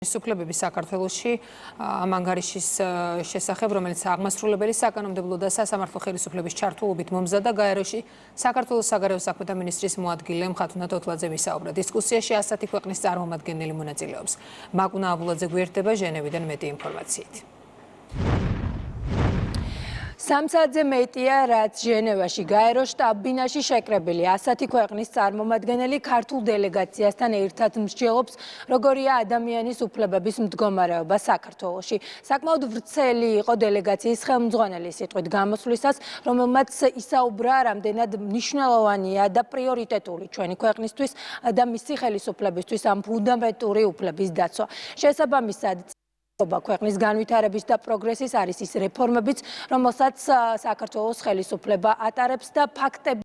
სუფლებების საქართველოში ამ ანგარიშის შესახებ, რომელიც აღმასრულებელი საკანონმდებლო და სასამართლო ხელისუფლების ჩართულობით მომზადა გაეროში საქართველოს საგარეო საქმეთა მინისტრის მოადგილე მხატვრ თოთლაძე ვისაუბრა. დისკუსიაში 100 ქვეყნის წარმომადგენელი მონაწილეობს. მაკუნა აბულაძე გვერდება ჟენევიდან მეტი ინფორმაციით. სამსაათზე მეტია, რაც ჟენევაში გაერო შტაბ-ბინაში შეკრებილი 100 ქვეყნის წარმომადგენელი ქართულ დელეგაციასთან ერთად მსჯელობს, როგორია ადამიანის უფლებების მდგომარეობა საქართველოში. საკმაოდ ვრცელი იყო დელეგაციის ხელმძღვანელი სიტყვით გამოსვლისას, რომელმაც ისაუბრა, რამდენად მნიშვნელოვანია და პრიორიტეტული ჩვენი ქვეყნისთვის და მისი ხელისუფლებისთვის ამ ფუნდამენტური უფლების დაცვა. შესაბამისად, ქვეყნის განვითარების და პროგრესის არის ის რეფორმებიც, რომელსაც საქართველოს ხელისუფლება ატარებს და ფაქტები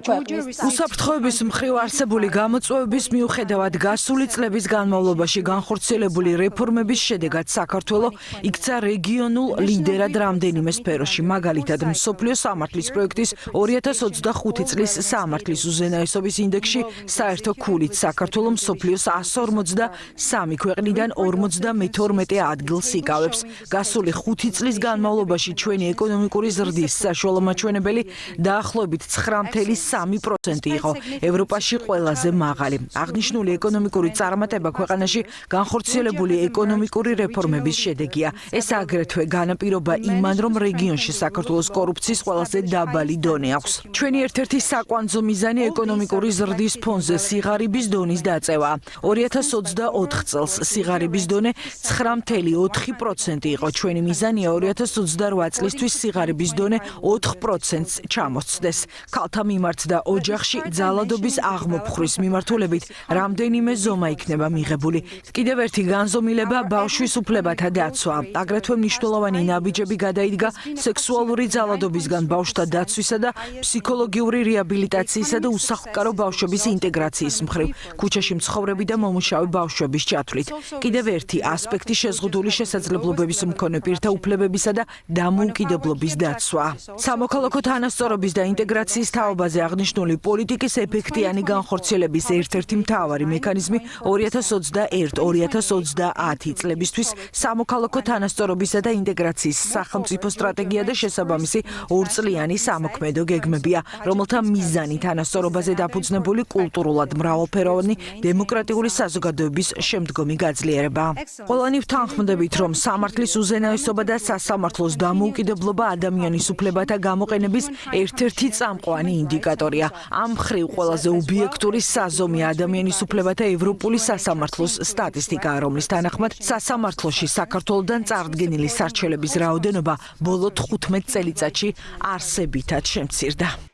უსაფრთხოების მხრივ არსებული გამოწვევების მიუხედავად გასული წლების განმავლობაში განხორციელებული რეფორმების შედეგად საქართველო იქცა რეგიონულ ლიდერად რამდენიმე სფეროში, მაგალითად მსოფლიო სამართლის პროექტის 2025 წლის სამართლის უზენაესობის ინდექსში საერთო ქულით საქართველო მსოფლიოს 153 ქვეყნიდან 52 ადგილს იკავებს. გასული 5 წლის განმავლობაში ჩვენი ეკონომიკური ზრდის საშუალო მაჩვენებელი დაახლოებით 9.3% იყო, ევროპაში ყველაზე მაღალი. აღნიშნული ეკონომიკური წარმატება ქვეყანაში განხორციელებული ეკონომიკური რეფორმების შედეგია. ეს აგრეთვე განაპირობა იმან, რომ რეგიონში საქართველოს კორუფციის ყველაზე დაბალი დონე აქვს. ჩვენი ერთ-ერთი საკვანძო მიზანი ეკონომიკური ზრდის ფონზე სიღარიბის დონის დაწევა. 2024 წელს სიღარიბის დონე 9.4% იყო. ჩვენი მიზანია 2028 წლისთვის სიღარიბის დონე 4%-ს ჩამოსცდეს. ქალთა მიმართ და ოჯახში ძალადობის აღმოფხვრის მიმართულებით რამდენიმე ზომა იქნება მიღებული. კიდევ ერთი განზომილება ბავშვის უფლებათა დაცვა. აგრეთვე მნიშვნელოვანი ნაბიჯები გადაიდგა სექსუალური ძალადობისგან ბავშვთა დაცვისა და ფსიქოლოგიური რეაბილიტაციისა და უსახლკარო ბავშვების ინტეგრაციის მხრივ, ქუჩაში მცხოვრები და მომუშავე ბავშვების ჩათვლით. კიდევ ერთი ასპექტი შეზღუდული შესაძლებლობების მქონე პირთა უფლებებისა და დამოუკიდებლობის დაცვა. სამოქალაქო თანასწორობის და ინტეგრაციის თაობაზე აღნიშნული პოლიტიკის ეფექტიანი განხორციელების ერთ-ერთი მთავარი მექანიზმი 2021-2030 წლებისთვის სამოქალაქო თანასწორობისა და ინტეგრაციის სახელმწიფო სტრატეგია და შესაბამისი ორწლიანი სამოქმედო გეგმებია, რომელთა მიზანი თანასწორობაზე დაფუძნებული კულტურულად მრავალფეროვანი დემოკრატიული საზოგადოების შემდგომი გაძლიერება. ყველანი ვთანხმდებით, რომ სამართლის უზენაესობა და სასამართლოს დამოუკიდებლობა ადამიანის უფლებათა გამოყენების ერთ-ერთი წამყვანი ინდიკატორია. ამ მხრივ ყველაზე ობიექტური საზომია ადამიანის უფლებათა ევროპული სასამართლოს სტატისტიკა, რომლის თანახმად სასამართლოში საქართველოდან წარდგენილი სარჩელების რაოდენობა ბოლო 15 წელიწადში არსებითად შემცირდა.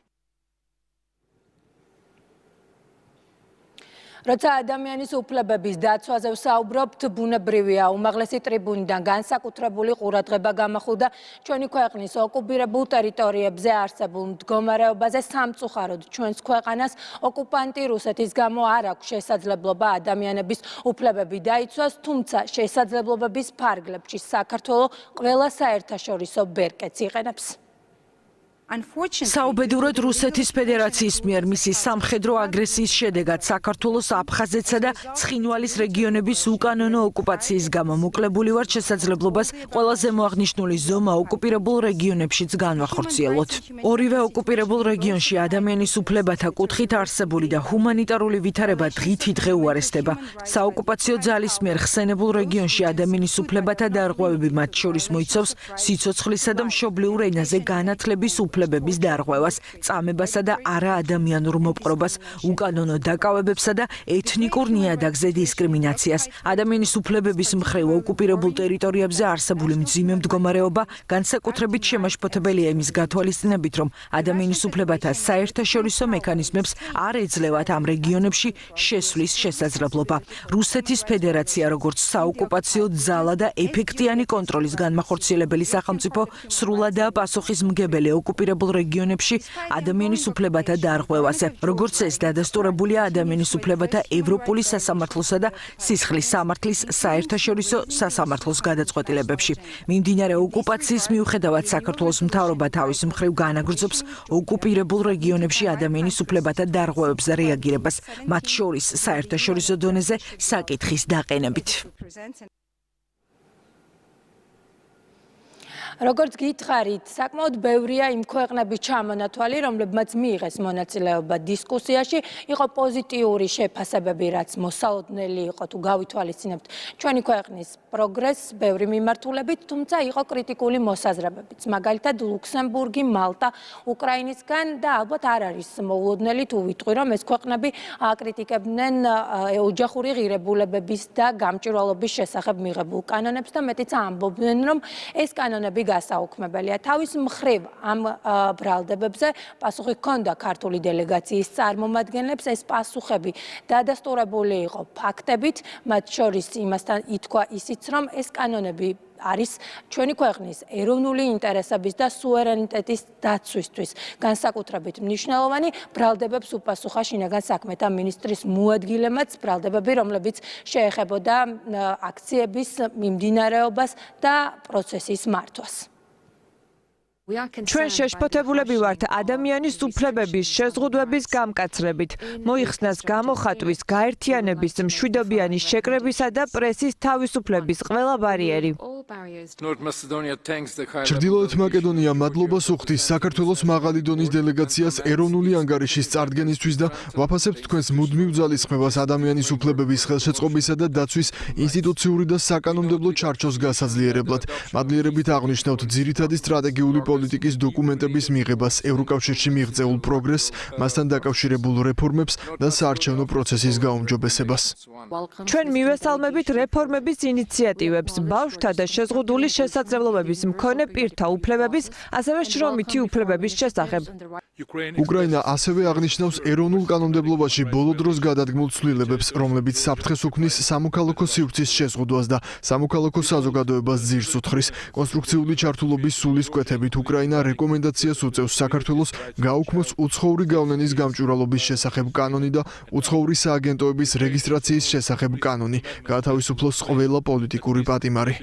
როცა ადამიანის უფლებების დაცვაზე ვსაუბრობთ, ბუნებრივია უმაღლესი ტრიბუნიდან განსაკუთრებული ყურადღება გამახვილდა ჩვენი ქვეყნის ოკუპირებულ ტერიტორიებზე არსებულ მდგომარეობაზე. სამწუხაროდ ჩვენს ქვეყანას ოკუპანტი რუსეთის გამო არ აქვს შესაძლებლობა ადამიანების უფლებები დაიცვას, თუმცა შესაძლებლობების ფარგლებში საქართველო ყველა საერთაშორისო ბერკეტს იყენებს. საუბედუროდ რუსეთის ფედერაციის მიერ მისი სამხედრო აგრესიის შედეგად საქართველოს აფხაზეთსა და ცხინვალის რეგიონების უკანონო ოკუპაციის გამო მოკლებული ვართ შესაძლებლობას ყველაზე მოაღნიშნული ზომა ოკუპირებულ რეგიონებშიც განვახორციელოთ. ორივე ოკუპირებულ რეგიონში ადამიანის უფლებათა კუთხით არსებული და ჰუმანიტარული ვითარება დღითიდღე უარესდება. საოკუპაციო ძალის მიერ ხსენებულ რეგიონში ადამიანის უფლებათა დარღვევები მათ შორის მოიცავს სიცოცხლისა და მშობლიურ ენაზე განათლების უფლებების დარღვევას, წამებასა და არაადამიანურ მოპყრობას, უკანონო დაკავებებსა და ეთნიკურ ნიადაგზე დისკრიმინაციას. ადამიანის უფლებების მხრივ ოკუპირებულ ტერიტორიებზე არსებული მძიმე მდგომარეობა განსაკუთრებით შემაშფოთებელია იმის გათვალისწინებით, რომ ადამიანის უფლებათა საერთაშორისო მექანიზმებს არ ეძლევათ ამ რეგიონებში შესვლის შესაძლებლობა. რუსეთის ფედერაცია როგორც საოკუპაციო ძალა და ეფექტიანი კონტროლის განმახორციელებელი სახელმწიფო სრულადაა პასუხისმგებელი ოკუპირებულ ოკუპირებულ რეგიონებში ადამიანის უფლებათა დარღვევაზე. Როგორც ეს დადასტურებულია ადამიანის უფლებათა ევროპული სასამართლოსა და სისხლის სამართლის საერთაშორისო სასამართლოს გადაწყვეტილებებში. მიმდინარე ოკუპაციის მიუხედავად საქართველოს მთავრობა თავის მხრივ განაგრძობს ოკუპირებულ რეგიონებში ადამიანის უფლებათა დარღვევებზე რეაგირებას, მათ შორის საერთაშორისო დონეზე საკითხის დაყენებით. როგორც გითხარით, საკმაოდ ბევრია იმ ქვეყნების ჩამონათვალი, რომლებმაც მიიღეს მონაწილეობა დისკუსიაში, იყო პოზიტიური შეფასებები, რაც მოსალოდნელი იყო თუ გავითვალისწინებთ ჩვენი ქვეყნის პროგრესს ბევრი მიმართულებით, თუმცა იყო კრიტიკული მოსაზრებებიც. მაგალითად, ლუქსემბურგი, მალტა, უკრაინისგან და ალბათ არ არის მოულოდნელი თუ ვიტყვი, რომ ეს ქვეყნები აკრიტიკებდნენ ოჯახური ღირებულებების და გამჭვირვალობის შესახებ მიღებულ კანონებს და მეტიც ამბობდნენ, რომ ეს კანონები გასაუქმებელია. თავის მხრივ ამ ბრალდებებზე პასუხი ჰქონდა ქართული დელეგაციის წარმომადგენლებს. ეს პასუხები დადასტურებული იყო ფაქტებით, მათ შორის იმასთან ითქვა ისიც, რომ ეს კანონები არის ჩვენი ქვეყნის ეროვნული ინტერესების და სუვერენიტეტის დაცვისთვის განსაკუთრებით მნიშვნელოვანი. ბრალდებებს უპასუხა შინაგან საქმეთა მინისტრის მოადგილემაც ბრალდებები, რომლებიც შეეხებოდა აქციების მიმდინარეობას და პროცესის მართვას. ჩვენ შეშფოთებულები ვართ ადამიანის უფლებების შეზღუდვების გამკაცრებით, მოიხსნას გამოხატვის, გაერთიანების, მშვიდობიანი შეკრებისა და პრესის თავისუფლების ყველა ბარიერი. ჩრდილოეთ მაკედონია მადლობას უხდის საქართველოს მაღალი დონის დელეგაციას ეროვნული ანგარიშის წარდგენისთვის და ვაფასებთ თქვენს მუდმივ ძალისხმევას ადამიანის უფლებების ხელშეწყობისა და დაცვის ინსტიტუციური და საკანონმდებლო ჩარჩოს გასაძლიერებლად. მადლიერებით აღნიშნავთ ძირითადი სტრატეგიული პოლიტიკის დოკუმენტების მიღებას, ევროკავშირში მიღწეულ პროგრესს, მასთან დაკავშირებულ რეფორმებს და საარჩევნო პროცესის გაუმჯობესებას. ჩვენ მივესალმებით რეფორმების ინიციატივებს, ბავშვთა და შეზღუდული შესაძლებლობების მქონე პირთა უფლებების, ასევე შრომითი უფლებების შესახებ. უკრაინა ასევე აღნიშნავს ეროვნულ კანონმდებლობაში ბოლო დროს გადადგმულ ცვლილებებს, რომლებიც საფრთხეს უქმნის სამოქალაქო სივრცის შეზღუდვას და სამოქალაქო საზოგადოებას ძირს უთხრის. კონსტრუქციული ჩართულობის სულის კვეთებით უკრაინა რეკომენდაციას უწევს საქართველოს გაუქმოს უცხოური გავლენის გამჭვირვალობის შესახებ კანონი და უცხოური სააგენტოების რეგისტრაციის შესახებ კანონი, გაათავისუფლოს ყველა პოლიტიკური პატიმარი.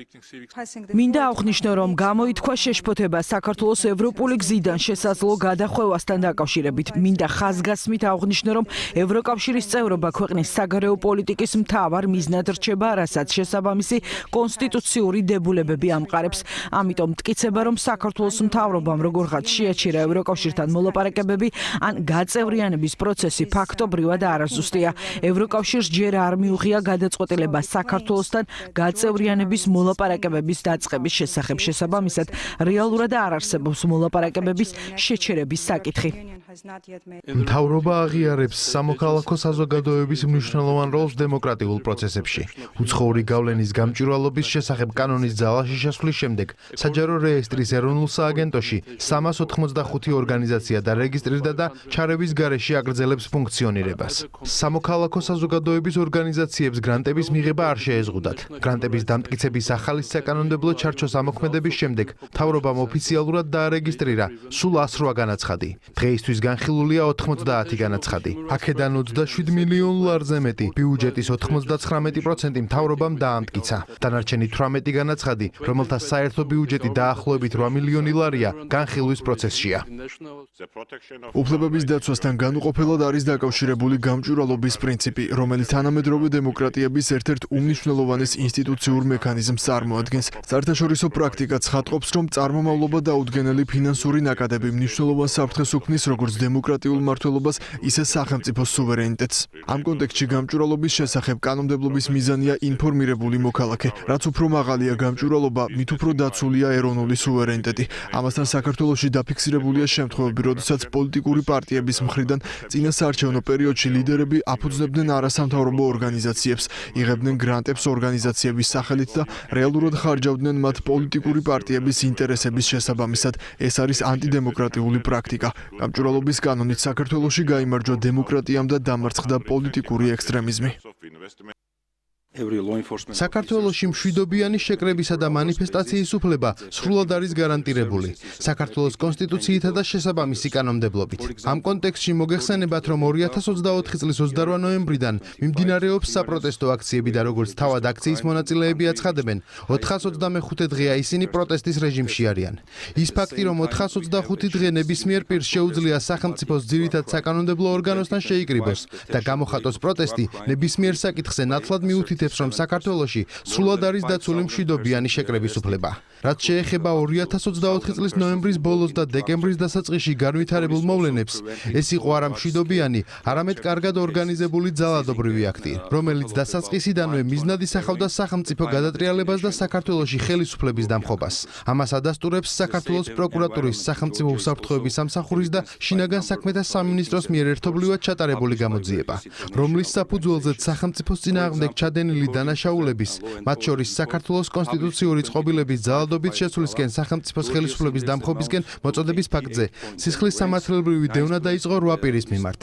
მინდა აღვნიშნო, რომ გამოითქვა შეშფოთება საქართველოს ევროპული გზიდან შესაძლო გადახვევასთან დაკავშირებით. მინდა ხაზგასმით აღვნიშნო, რომ ევროკავშირის წევრობა ქვეყნის საგარეო პოლიტიკის მთავარ მიზნად რჩება, რასაც შესაბამისი კონსტიტუციური დებულებები ამყარებს. ამიტომ მტკიცება, რომ საქართველოს მთავრობამ როგორღაც შეაჩერა ევროკავშირთან მოლაპარაკებები, ან გაწევრიანების პროცესი ფაქტობრივად არაზუსტია. ევროკავშირს ჯერ არ მიუღია გადაწყვეტილება საქართველოსთან გაწევრიანების მოლაპარაკებების დაწყების შესახებ. შესაბამისად, რეალურად არ არსებობს მოლაპარაკებების შეჩერების საკითხი. მთავრობა აღიარებს სამოქალაქო საზოგადოების მნიშვნელოვან როლს დემოკრატიულ პროცესებში. უცხოური გავლენის გამჭვირვალობის შესახებ კანონის ძალაში შესვლის შემდეგ საჯარო რეესტრის ეროვნულ სააგენტოში 385 ორგანიზაცია დარეგისტრირდა და ჩარევის გარეშე აგრძელებს ფუნქციონირებას. სამოქალაქო საზოგადოების ორგანიზაციებს გრანტების მიღება არ შეეზღუდათ. გრანტების დამტკიცების ახალი საკანონმდებლო ჩარჩოს ამოქმედების შემდეგ მთავრობამ ოფიციალურად დაარეგისტრირა სულ 108 განაცხადი. დღეისთვის განხილულია 90 განაცხადი. აქედან 27 მილიონ ლარზე მეტი ბიუჯეტის 99% მთავრობამ დაამტკიცა. დანარჩენი 18 განაცხადი, რომელთა საერთო ბიუჯეტი დაახლოებით 8 მილიონი ლარია, განხილვის პროცესშია. უფლებების დაცვასთან განუყოფელად არის დაკავშირებული გამჭვირვალობის პრინციპი, რომელიც თანამედროვე დემოკრატიების ერთ-ერთ უმნიშვნელოვანეს ინსტიტუციურ მექანიზმს წარმოადგენს. საერთაშორისო პრაქტიკა ცხადყოფს, რომ წარმომავლობა დაუდგენელი ფინანსური ნაკადები მნიშვნელოვან საფრთხეს უქმნის როგორც დემოკრატიულ მმართველობას, ისე სახელმწიფოს სუვერენიტეტს. ამ კონტექსტში გამჭვირვალობის შესახებ კანონმდებლობის მიზანია ინფორმირებული მოქალაქე. რაც უფრო მაღალია გამჭვირვალობა, მით უფრო დაცულია ეროვნული სუვერენიტეტი. ამასთან საქართველოში დაფიქსირებულია შემთხვევები, როდესაც პოლიტიკური პარტიების მხრიდან წინა საარჩევნო პერიოდში ლიდერები აფუძნებდნენ არასამთავრობო ორგანიზაციებს, იღებდნენ გრანტებს ორგანიზაციების სახელით და რეალურად ხარჯავდნენ მათ პოლიტიკური პარტიების ინტერესების შესაბამისად. ეს არის ანტიდემოკრატიული პრაქტიკა. გამჭვირვალობის კანონით საქართველოში გაიმარჯვა დემოკრატიამ და დამარცხდა პოლიტიკური ექსტრემიზმი. საქართველოში მშვიდობიანი შეკრებისა და მანიფესტაციის უფლება სრულად არის გარანტირებული საქართველოს კონსტიტუციითა და შესაბამისი კანონმდებლობით. Ამ კონტექსტში მოგეხსენებათ, რომ 2024 წლის 28 ნოემბრიდან მიმდინარეობს საპროტესტო აქციები და როგორც თავად აქციის მონაწილეები აცხადებენ, 425 დღეა ისინი პროტესტის რეჟიმში არიან. ის ფაქტი, რომ 425 დღე ნებისმიერ პირს შეუძლია სახელმწიფოს ძირითად საკანონმდებლო ორგანოსთან შეიკრიბოს და გამოხატოს პროტესტი, ნებისმიერ საკითხზე ნათლად მიუთითებს, რომ საქართველოში სრულად არის დაცული მშვიდობიანი შეკრების უფლება. რაც შეეხება 2024 წლის ნოემბრის ბოლოს და დეკემბრის დასაწყისში განვითარებულ მოვლენებს, ეს იყო არა მშვიდობიანი, არამედ კარგად ორგანიზებული ძალადობრივი აქტი, რომელიც დასაწყისიდანვე მიზნად ისახავდა სახელმწიფო გადატრიალებას და საქართველოში ხელისუფლების დამხობას. ამას ადასტურებს საქართველოს პროკურატურის სახელმწიფო უსაფრთხოების სამსახურის და შინაგან საქმეთა სამინისტროს მიერ ერთობლივად ჩატარებული გამოძიება, რომლის საფუძველზეც სახელმწიფოს წინააღმდეგ ჩადენილი დანაშაულების, მათ შორის საქართველოს კონსტიტუციური წყობილების ძალადობით შესვლისკენ სახელმწიფოს ხელისუფლების დამხობისკენ მოწოდების ფაქტზე სისხლის სამართლებრივი დევნა დაიწყო 8 პირის მიმართ.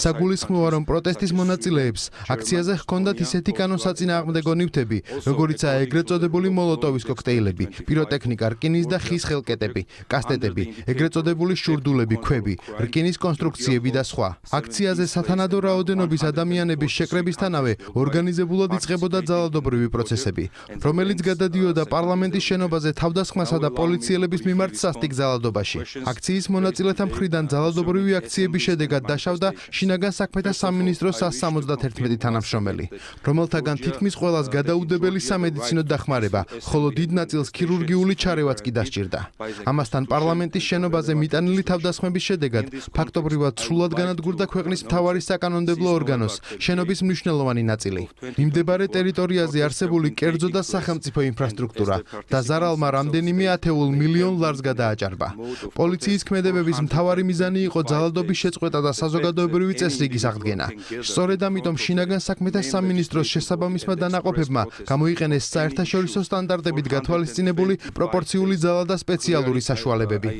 საგულისხმოა, რომ პროტესტის მონაწილეებს აქციაზე ჰქონდათ ისეთი კანონსაწინააღმდეგო ნივთები, როგორიცაა ეგრეთ წოდებული მოლოტოვის კოქტეილები, პიროტექნიკა, რკინის და ხის ხელკეტები, კასტეტები, ეგრეთ წოდებული შურდულები, ქვები, რკინის კონსტრუქციები და სხვა. აქციაზე სათანადო რაოდენობის ადამიანების შეკრებისთანავე ორგანიზებულად იწყებოდა ძალადობრივი პროცესები, რომელიც გადადიოდა პარლამენტის შენობაზე თავდასხმასა და პოლიციელების მიმართ სასტიკ ძალადობაში. აქციის მონაწილეთა მხრიდან ძალადობრივი აქციების შედეგად დაშავდა შინაგან საქმეთა სამინისტროს 171 თანამშრომელი, რომელთაგან თითქმის ყველას გადაუდებელი სამედიცინო დახმარება, ხოლო დიდ ნაწილს ქირურგიული ჩარევაც კი დასჭირდა. ამასთან პარლამენტის შენობაზე მიტანილი თავდასხმების შედეგად ფაქტობრივად სრულად განადგურდა ქვეყნის მთავარი საკანონმდებლო ორგანოს შენობის მნიშვნელოვანი ნაწილი. მიმდებარე ტერიტორიაზე არსებული კერძო და სახელმწიფო ინფრასტრუქტურა და ზარალმა რამდენიმე ათეულ მილიონ ლარს გადააჭარბა. პოლიციის ქმედებების მთავარი მიზანი იყო ძალადობის შეწყვეტა და საზოგადოებრივი წესრიგის აღდგენა. სწორედ ამიტომ შინაგან საქმეთა სამინისტროს შესაბამისმა დანაყოფებმა გამოიყენეს საერთაშორისო სტანდარტებით გათვალისწინებული პროპორციული ძალა და სპეციალური საშუალებები.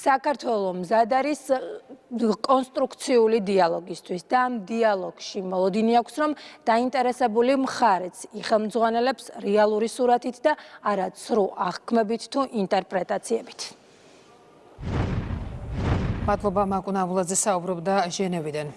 საქართველოს მზად არის კონსტრუქციული დიალოგისთვის და ამ დიალოგში მოლოდინი აქვს, რომ დაინტერესებული მხარეც იხელმძღვანელებს რეალური სურათით და არა ცრუ აღქმებით თუ ინტერპრეტაციებით. მადლობა მაკუნა აბულაძე საუბრობდა ჟენევიდან.